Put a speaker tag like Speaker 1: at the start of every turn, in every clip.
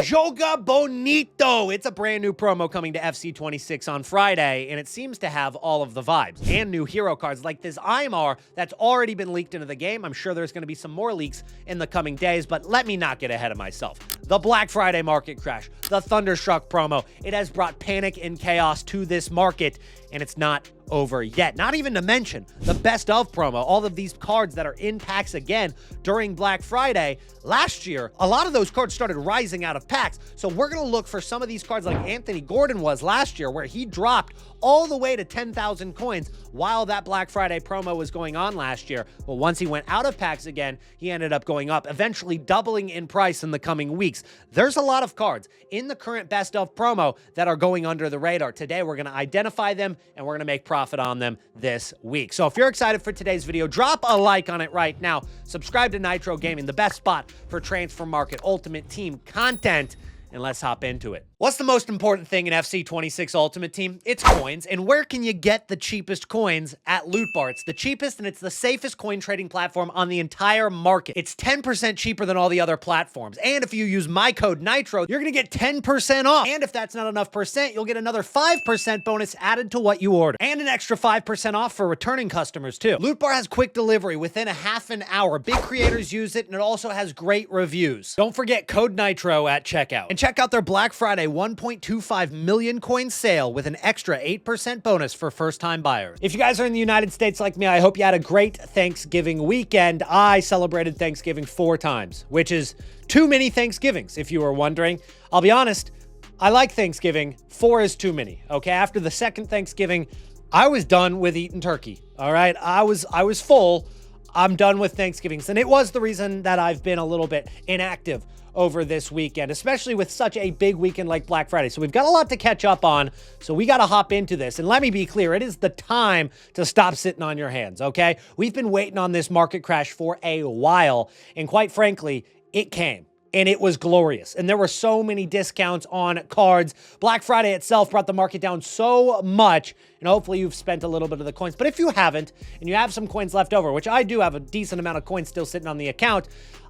Speaker 1: Joga Bonito. It's a brand new promo coming to FC26 on Friday, and it seems to have all of the vibes. And new hero cards like this Aymar that's already been leaked into the game. I'm sure there's going to be some more leaks in the coming days, but let me not get ahead of myself. The Black Friday market crash, the Thunderstruck promo, it has brought panic and chaos to this market, and it's not over yet. Not even to mention the best of promo, all of these cards that are in packs again during Black Friday. Last year, a lot of those cards started rising out of packs, so we're going to look for some of these cards like Anthony Gordon was last year, where he dropped all the way to 10,000 coins while that Black Friday promo was going on last year. Well, once he went out of packs again, he ended up going up, eventually doubling in price in the coming weeks. There's a lot of cards in the current best of promo that are going under the radar. Today, we're going to identify them, and we're going to make profit on them this week. So if you're excited for today's video, drop a like on it right now. Subscribe to Nitro Gaming, the best spot for transfer market ultimate team content, and let's hop into it. What's the most important thing in FC26 Ultimate Team? It's coins. And where can you get the cheapest coins? At Loot Bar. It's the cheapest and it's the safest coin trading platform on the entire market. It's 10% cheaper than all the other platforms. And if you use my code Nitro, you're going to get 10% off. And if that's not enough percent, you'll get another 5% bonus added to what you order. And an extra 5% off for returning customers too. Loot Bar has quick delivery within a half an hour. Big creators use it, and it also has great reviews. Don't forget code Nitro at checkout. And check out their Black Friday 1.25 million coin sale with an extra 8% bonus for first-time buyers. If you guys are in the United States like me, I hope you had a great Thanksgiving weekend. I celebrated Thanksgiving 4 times, which is too many Thanksgivings, if you were wondering. I'll be honest, I like Thanksgiving. 4 is too many, okay? After the second Thanksgiving, I was done with eating turkey, all right? I was full. I'm done with Thanksgivings, and it was the reason that I've been a little bit inactive over this weekend, especially with such a big weekend like Black Friday. So we've got a lot to catch up on, so we got to hop into this. And let me be clear, it is the time to stop sitting on your hands, okay? We've been waiting on this market crash for a while, and quite frankly, it came. And it was glorious. And there were so many discounts on cards. Black Friday itself brought the market down so much, and hopefully you've spent a little bit of the coins. But if you haven't, and you have some coins left over, which I do have a decent amount of coins still sitting on the account,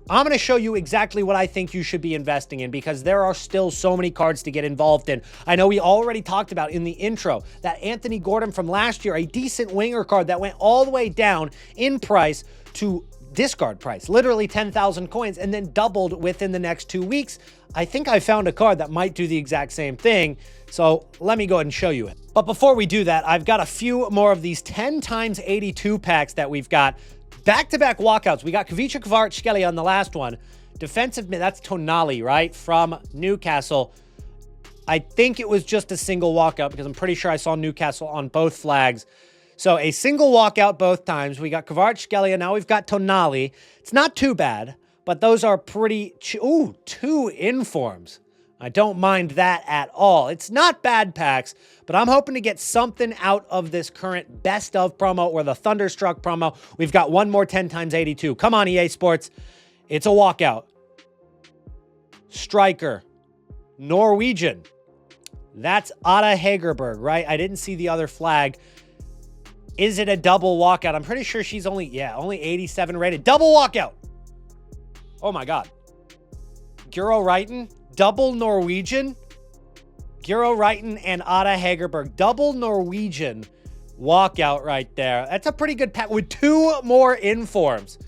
Speaker 1: I'm going to show you exactly what I think you should be investing in, because there are still so many cards to get involved in. I know we already talked about in the intro that Anthony Gordon from last year, a decent winger card that went all the way down in price to discard price, literally 10,000 coins, and then doubled within the next 2 weeks. I think I found a card that might do the exact same thing, so let me go ahead and show you it. But before we do that, I've got a few more of these 10 times 82 packs that we've got. Back-to-back walkouts. We got Kavica Kvaratskhelia on the last one. Defensive mid, that's Tonali, right? From Newcastle. I think it was just a single walkout because I'm pretty sure I saw Newcastle on both flags. So a single walkout both times. We got Kvaratskhelia. Now we've got Tonali. It's not too bad, but those are pretty... Ooh, 2 informs. I don't mind that at all. It's not bad packs, but I'm hoping to get something out of this current best of promo or the Thunderstruck promo. We've got one more 10 times 82. Come on, EA Sports. It's a walkout. Striker. Norwegian. That's Ada Hegerberg, right? I didn't see the other flag. Is it a double walkout? I'm pretty sure she's only 87 rated. Double walkout. Oh my God. Guro Reiten. Double Norwegian. Guro Reiten and Ada Hegerberg. Double Norwegian walkout right there. That's a pretty good pack with 2 more informs.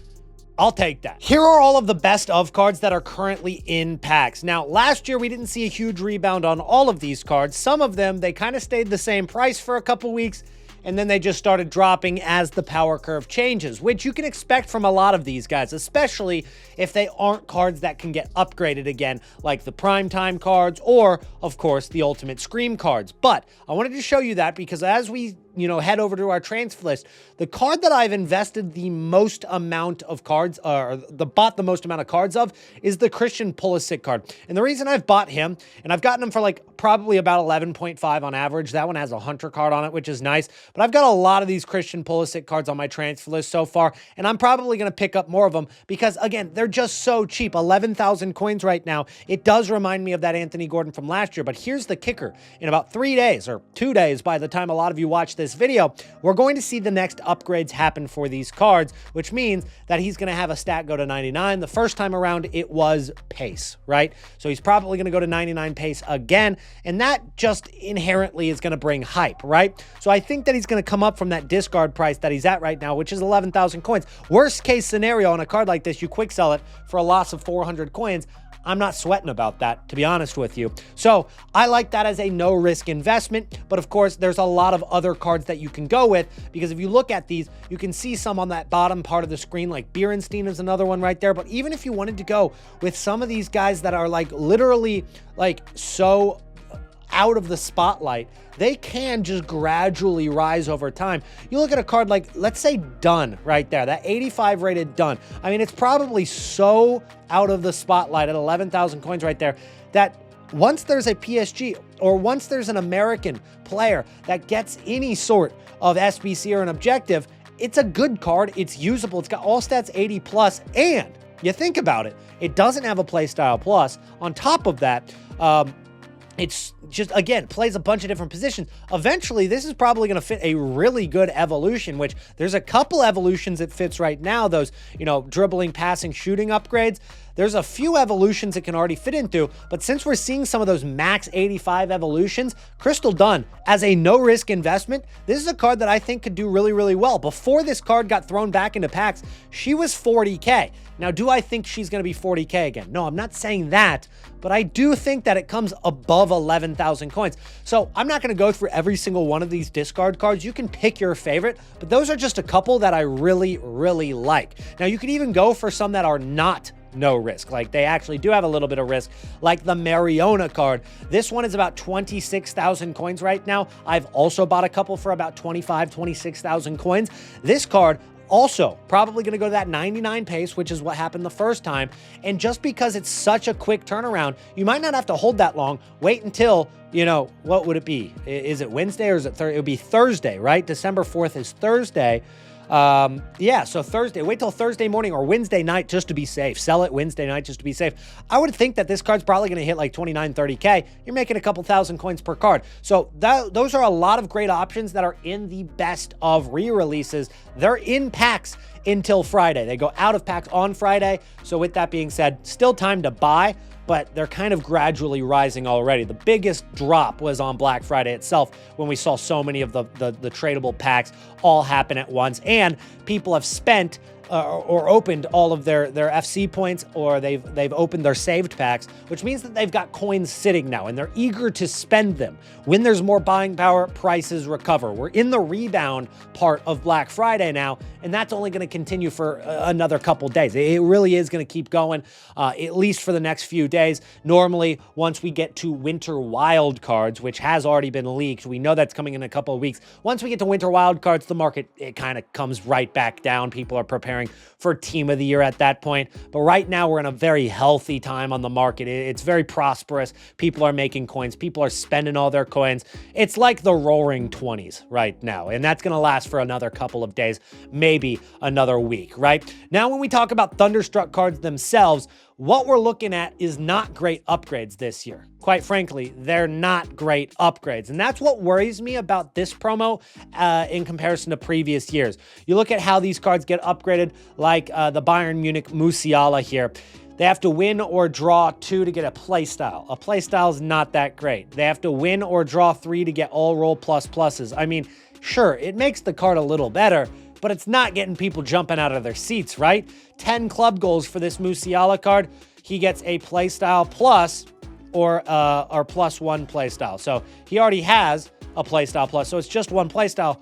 Speaker 1: I'll take that. Here are all of the best of cards that are currently in packs. Now, last year, we didn't see a huge rebound on all of these cards. Some of them, they kind of stayed the same price for a couple weeks, and then they just started dropping as the power curve changes, which you can expect from a lot of these guys, especially if they aren't cards that can get upgraded again, like the primetime cards or, of course, the ultimate scream cards. But I wanted to show you that because as we head over to our transfer list, the card that I've invested the most amount of cards, or bought the most amount of cards of, is the Christian Pulisic card. And the reason I've bought him, and I've gotten him for like probably about 11.5 on average. That one has a Hunter card on it, which is nice. But I've got a lot of these Christian Pulisic cards on my transfer list so far, and I'm probably going to pick up more of them because, again, they're just so cheap. 11,000 coins right now. It does remind me of that Anthony Gordon from last year, but here's the kicker. In about 3 days, or 2 days by the time a lot of you watch this this video, we're going to see the next upgrades happen for these cards, which means that he's going to have a stat go to 99. The first time around, it was pace, right? So he's probably going to go to 99 pace again, and that just inherently is going to bring hype, right? So I think that he's going to come up from that discard price that he's at right now, which is 11,000 coins. Worst case scenario on a card like this, you quick sell it for a loss of 400 coins. I'm not sweating about that, to be honest with you. So I like that as a no-risk investment, but of course, there's a lot of other cards that you can go with, because if you look at these, you can see some on that bottom part of the screen, like Beerenstein is another one right there. But even if you wanted to go with some of these guys that are like literally like so out of the spotlight, they can just gradually rise over time. You look at a card like, let's say Dunn right there, that 85 rated Dunn. I mean, it's probably so out of the spotlight at 11,000 coins right there that once there's a PSG or once there's an American player that gets any sort of SBC or an objective, it's a good card. It's usable. It's got all stats 80 plus, and you think about it, it doesn't have a playstyle plus. On top of that, it's just, again, plays a bunch of different positions. Eventually, this is probably going to fit a really good evolution, which there's a couple evolutions it fits right now. Those, you know, dribbling, passing, shooting upgrades. There's a few evolutions it can already fit into, but since we're seeing some of those max 85 evolutions, Crystal Dunn, as a no-risk investment, this is a card that I think could do really, really well. Before this card got thrown back into packs, she was 40K. Now, do I think she's going to be 40K again? No, I'm not saying that, but I do think that it comes above 11,000 coins. So I'm not going to go through every single one of these discard cards. You can pick your favorite, but those are just a couple that I really, really like. Now, you could even go for some that are not no risk. Like, they actually do have a little bit of risk, like the Mariona card. This one is about 26,000 coins right now. I've also bought a couple for about 25, 26,000 coins. This card also probably going to go to that 99 pace, which is what happened the first time. And just because it's such a quick turnaround, you might not have to hold that long. Wait until, you know, what would it be? Is it Wednesday or is it Thursday? It would be Thursday, right? December 4th is Thursday. Yeah, so Thursday, wait till Thursday morning or Wednesday night just to be safe. Sell it Wednesday night just to be safe. I would think that this card's probably going to hit like 29, 30K. You're making a couple thousand coins per card. So those are a lot of great options that are in the best of re-releases. They're in packs until Friday. They go out of packs on Friday. So with that being said, still time to buy, but they're kind of gradually rising already. The biggest drop was on Black Friday itself when we saw so many of the tradable packs all happen at once, and people have spent or opened all of their FC points, or they've opened their saved packs, which means that they've got coins sitting now and they're eager to spend them. When there's more buying power, prices recover. We're in the rebound part of Black Friday now, and that's only going to continue for another couple days. It really is going to keep going, at least for the next few days. Normally, once we get to winter wild cards, which has already been leaked, we know that's coming in a couple of weeks. Once we get to winter wild cards, the market, it kind of comes right back down. People are preparing for team of the year at that point. But right now, we're in a very healthy time on the market. It's very prosperous. People are making coins. People are spending all their coins. It's like the roaring 20s right now. And that's going to last for another couple of days, maybe another week, right? Now, when we talk about Thunderstruck cards themselves, what we're looking at is not great upgrades this year. Quite frankly, they're not great upgrades. And that's what worries me about this promo in comparison to previous years. You look at how these cards get upgraded, like the Bayern Munich Musiala here. They have to win or draw 2 to get a playstyle. A playstyle is not that great. They have to win or draw 3 to get all roll plus pluses. I mean, sure, it makes the card a little better, but it's not getting people jumping out of their seats, right? 10 club goals for this Musiala card. He gets a playstyle plus or +1 playstyle. So he already has a playstyle plus, so it's just 1 playstyle.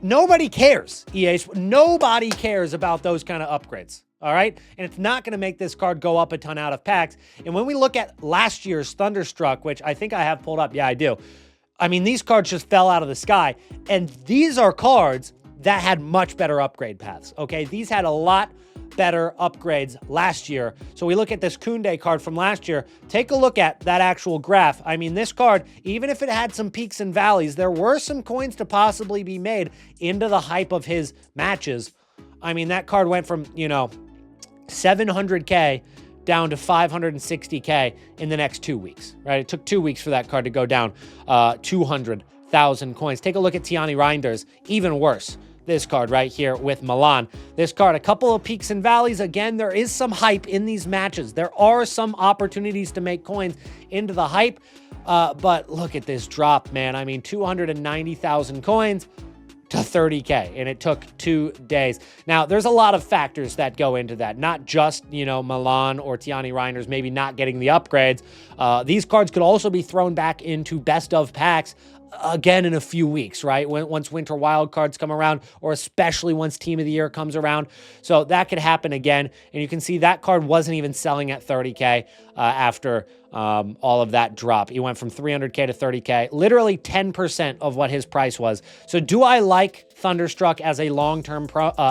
Speaker 1: Nobody cares, EA. Nobody cares about those kind of upgrades. All right? And it's not going to make this card go up a ton out of packs. And when we look at last year's Thunderstruck, which I think I have pulled up. Yeah, I do. I mean, these cards just fell out of the sky. And these are cards that had much better upgrade paths, okay? These had a lot better upgrades last year. So we look at this Koundé card from last year. Take a look at that actual graph. I mean, this card, even if it had some peaks and valleys, there were some coins to possibly be made into the hype of his matches. I mean, that card went from, you know, 700K down to 560K in the next 2 weeks, right? It took 2 weeks for that card to go down 200,000 20,000 coins. Take a look at Tiani Reinders, even worse. This card right here with Milan. This card, a couple of peaks and valleys. Again, there is some hype in these matches. There are some opportunities to make coins into the hype, but look at this drop, man. I mean, 290,000 coins to 30K, and it took 2 days. Now, there's a lot of factors that go into that, not just, Milan or Tiani Reinders maybe not getting the upgrades. These cards could also be thrown back into best of packs again in a few weeks, right? Once winter wild cards come around, or especially once team of the year comes around. So that could happen again. And you can see that card wasn't even selling at 30K after all of that drop. He went from 300K to 30K, literally 10% of what his price was. So do I like Thunderstruck as a long-term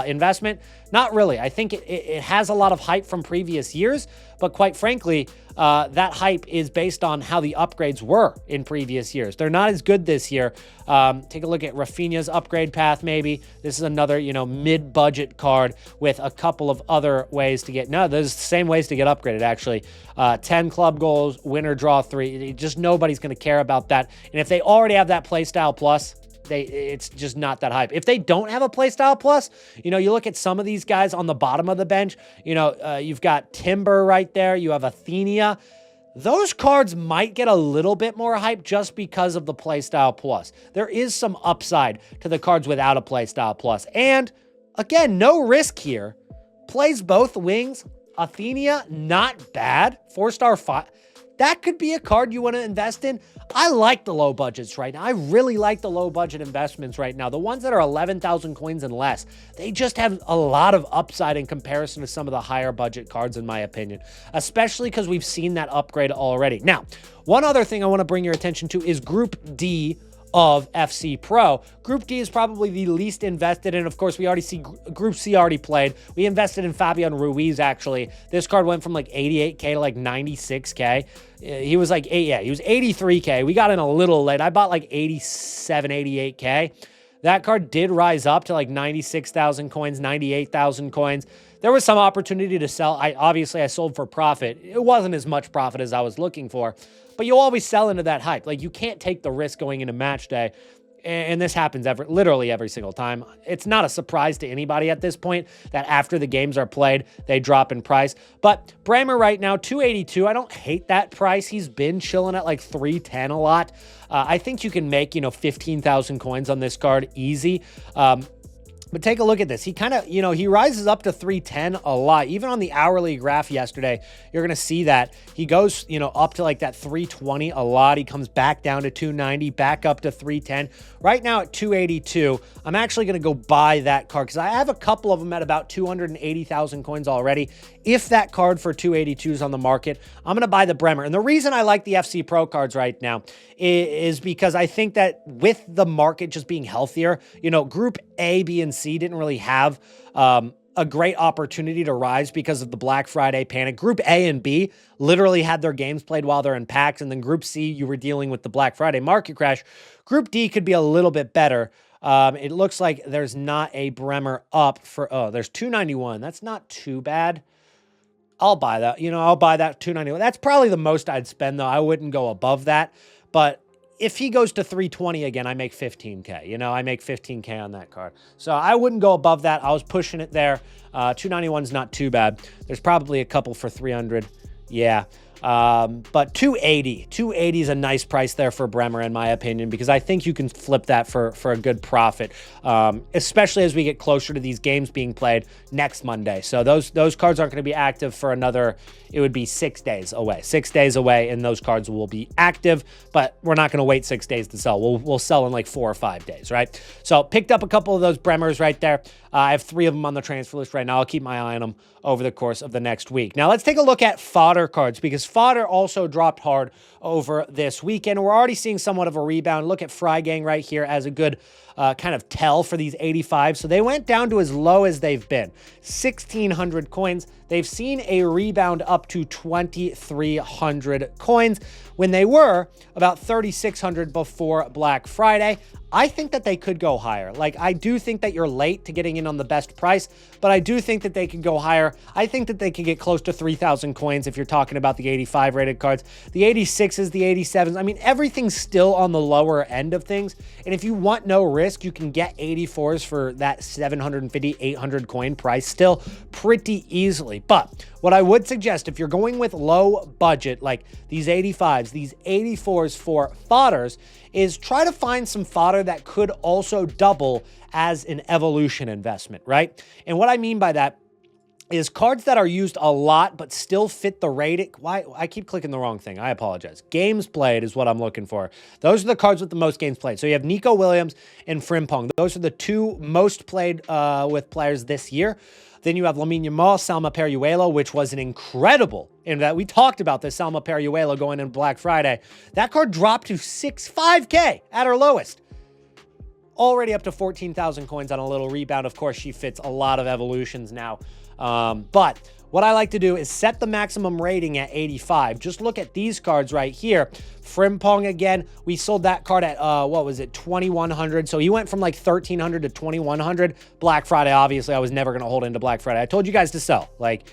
Speaker 1: investment? Not really. I think it has a lot of hype from previous years, but quite frankly, that hype is based on how the upgrades were in previous years. They're not as good this year. Take a look at Rafinha's upgrade path, maybe. This is another, mid-budget card with a couple of other ways to get... No, there's the same ways to get upgraded, actually. 10 club goals, winner draw 3. Just nobody's going to care about that. And if they already have that playstyle plus, it's just not that hype. If they don't have a playstyle plus, you look at some of these guys on the bottom of the bench, you've got Timber right there. You have Athenia. Those cards might get a little bit more hype just because of the playstyle plus. There is some upside to the cards without a playstyle plus. And again, no risk here. Plays both wings. Athenia, not bad. 4-star 5. That could be a card you want to invest in. I like the low budgets right now. I really like the low budget investments right now. The ones that are 11,000 coins and less, they just have a lot of upside in comparison to some of the higher budget cards, in my opinion, especially because we've seen that upgrade already. Now, one other thing I want to bring your attention to is Group D of FC Pro. Group D is probably the least invested in. Of course, we already see Group C already played. We invested in Fabian Ruiz, actually. This card went from like 88K to like 96K. He was like, he was 83K. We got in a little late. I bought like 87, 88K. That card did rise up to like 96,000 coins, 98,000 coins. There was some opportunity to sell. Obviously I sold for profit. It wasn't as much profit as I was looking for, but you always sell into that hype. Like, you can't take the risk going into match day. And this happens literally every single time. It's not a surprise to anybody at this point that after the games are played, they drop in price. But Bremer right now, 282. I don't hate that price. He's been chilling at like 310 a lot. I think you can make, 15,000 coins on this card easy. But take a look at this. He kind of, he rises up to 310 a lot. Even on the hourly graph yesterday, you're going to see that he goes, up to like that 320 a lot. He comes back down to 290, back up to 310. Right now at 282, I'm actually going to go buy that card because I have a couple of them at about 280,000 coins already. If that card for 282 is on the market, I'm going to buy the Bremer. And the reason I like the FC Pro cards right now is because I think that with the market just being healthier, Group A, B, and C didn't really have a great opportunity to rise because of the Black Friday panic. Group A and B literally had their games played while they're in packs, and then Group C, you were dealing with the Black Friday market crash. Group D could be a little bit better. It looks like there's not a Bremer up for, there's 291. That's not too bad. I'll buy that. I'll buy that 291. That's probably the most I'd spend, though. I wouldn't go above that. But if he goes to 320 again, I make 15K. I make 15K on that card. So I wouldn't go above that. I was pushing it there. 291 is not too bad. There's probably a couple for 300. Yeah. But 280 is a nice price there for Bremer, in my opinion, because I think you can flip that for a good profit, especially as we get closer to these games being played next Monday. So those cards aren't going to be active for another, it would be 6 days away. 6 days away, and those cards will be active, but we're not going to wait 6 days to sell. We'll sell in like 4 or 5 days, right? So picked up a couple of those Bremers right there. I have 3 of them on the transfer list right now. I'll keep my eye on them over the course of the next week. Now let's take a look at Fodder cards, because Fodder also dropped hard over this weekend. We're already seeing somewhat of a rebound. Look at Freigang right here as a good kind of tell for these 85. So they went down to as low as they've been, 1,600 coins. They've seen a rebound up to 2,300 coins when they were about 3,600 before Black Friday. I think that they could go higher. Like, I do think that you're late to getting in on the best price, but I do think that they can go higher. I think that they could get close to 3,000 coins if you're talking about the 85 rated cards, the 86s, the 87s. I mean, everything's still on the lower end of things. And if you want no risk, you can get 84s for that 750, 800 coin price still pretty easily. But what I would suggest, if you're going with low budget, like these 85s, these 84s for fodders, is try to find some fodder that could also double as an evolution investment, right? And what I mean by that is cards that are used a lot but still fit the rating. Why? I keep clicking the wrong thing. I apologize. Games played is what I'm looking for. Those are the cards with the most games played. So you have Nico Williams and Frimpong. Those are the two most played with players this year. Then you have Lamine Yamal, Salma Peruelo, which was an incredible, and that we talked about this Salma Peruelo going in Black Friday. That card dropped to 5K at her lowest. Already up to 14,000 coins on a little rebound. Of course, she fits a lot of evolutions now. But what I like to do is set the maximum rating at 85. Just look at these cards right here. Frimpong again, we sold that card at, what was it, 2,100. So he went from like 1,300 to 2,100. Black Friday, obviously, I was never going to hold into Black Friday. I told you guys to sell. Like,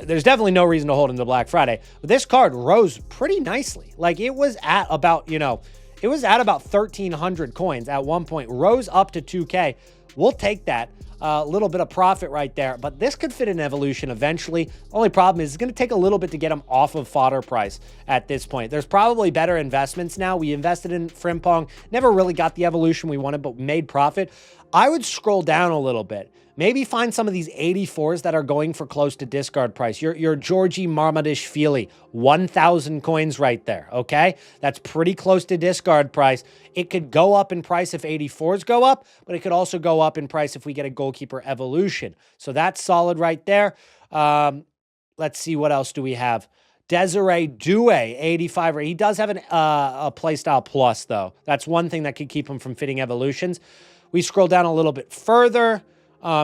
Speaker 1: there's definitely no reason to hold into Black Friday. But this card rose pretty nicely. Like, it was at about, it was at about 1,300 coins at one point. Rose up to 2K. We'll take that. A little bit of profit right there, but this could fit in evolution eventually. Only problem is it's going to take a little bit to get them off of fodder price at this point. There's probably better investments now. We invested in Frimpong, never really got the evolution we wanted, but made profit. I would scroll down a little bit. Maybe find some of these 84s that are going for close to discard price. Your Georgie Marmadishvili, 1,000 coins right there, okay? That's pretty close to discard price. It could go up in price if 84s go up, but it could also go up in price if we get a goalkeeper evolution. So that's solid right there. Let's see, what else do we have? Desiree Doué, 85. He does have a playstyle plus, though. That's one thing that could keep him from fitting evolutions. We scroll down a little bit further.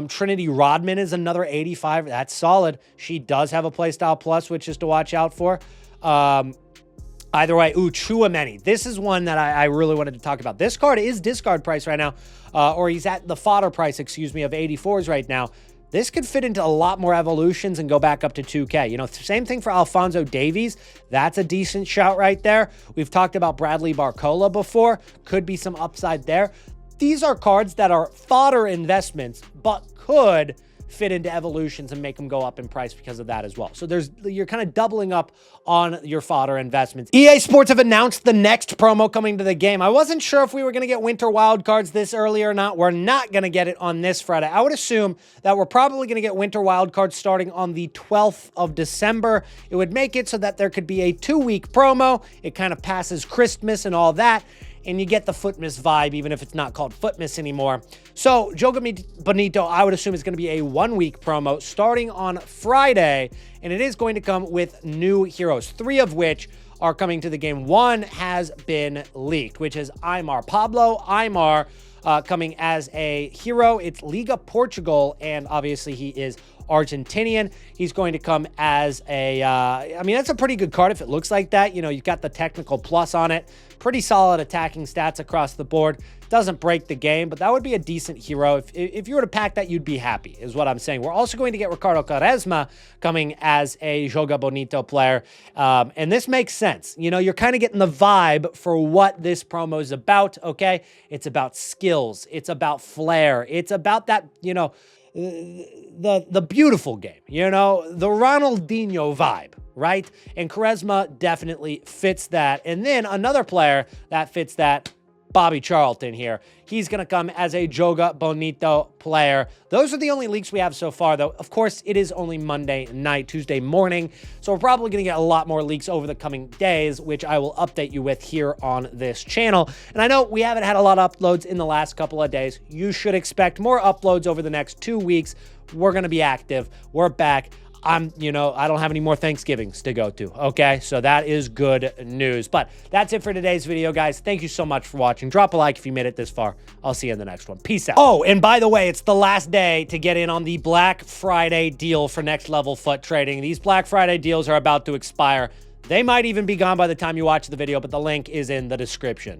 Speaker 1: Trinity Rodman is another 85. That's solid. She does have a playstyle plus, which is to watch out for. Either way, Chouameni. This is one that I really wanted to talk about. This card is discard price right now, or he's at the fodder price, excuse me, of 84s right now. This could fit into a lot more evolutions and go back up to 2K. Same thing for Alphonso Davies. That's a decent shout right there. We've talked about Bradley Barcola before. Could be some upside there. These are cards that are fodder investments, but could fit into evolutions and make them go up in price because of that as well. So you're kind of doubling up on your fodder investments. EA Sports have announced the next promo coming to the game. I wasn't sure if we were going to get winter wildcards this early or not. We're not going to get it on this Friday. I would assume that we're probably going to get winter wildcards starting on the 12th of December. It would make it so that there could be a 2-week promo. It kind of passes Christmas and all that, and you get the Footmas vibe, even if it's not called Footmas anymore. So, Joga Bonito, I would assume, is going to be a 1-week promo starting on Friday, and it is going to come with new heroes, 3 of which are coming to the game. 1 has been leaked, which is Aimar. Pablo Aimar coming as a hero. It's Liga Portugal, and obviously he is Argentinian. He's going to come as a, that's a pretty good card if it looks like that. You've got the technical plus on it. Pretty solid attacking stats across the board. Doesn't break the game, but that would be a decent hero. If you were to pack that, you'd be happy, is what I'm saying. We're also going to get Ricardo Quaresma coming as a Joga Bonito player, and this makes sense. You're kind of getting the vibe for what this promo is about, okay? It's about skills. It's about flair. It's about that, the beautiful game, the Ronaldinho vibe, right? And Quaresma definitely fits that. And then another player that fits that, Bobby Charlton here. He's going to come as a Joga Bonito player. Those are the only leaks we have so far, though. Of course, it is only Monday night, Tuesday morning, so we're probably going to get a lot more leaks over the coming days, which I will update you with here on this channel. And I know we haven't had a lot of uploads in the last couple of days. You should expect more uploads over the next 2 weeks. We're going to be active. We're back. I don't have any more Thanksgivings to go to, okay? So that is good news. But that's it for today's video, guys. Thank you so much for watching. Drop a like if you made it this far. I'll see you in the next one. Peace out. Oh, and by the way, it's the last day to get in on the Black Friday deal for Next Level Foot Trading. These Black Friday deals are about to expire. They might even be gone by the time you watch the video, but the link is in the description.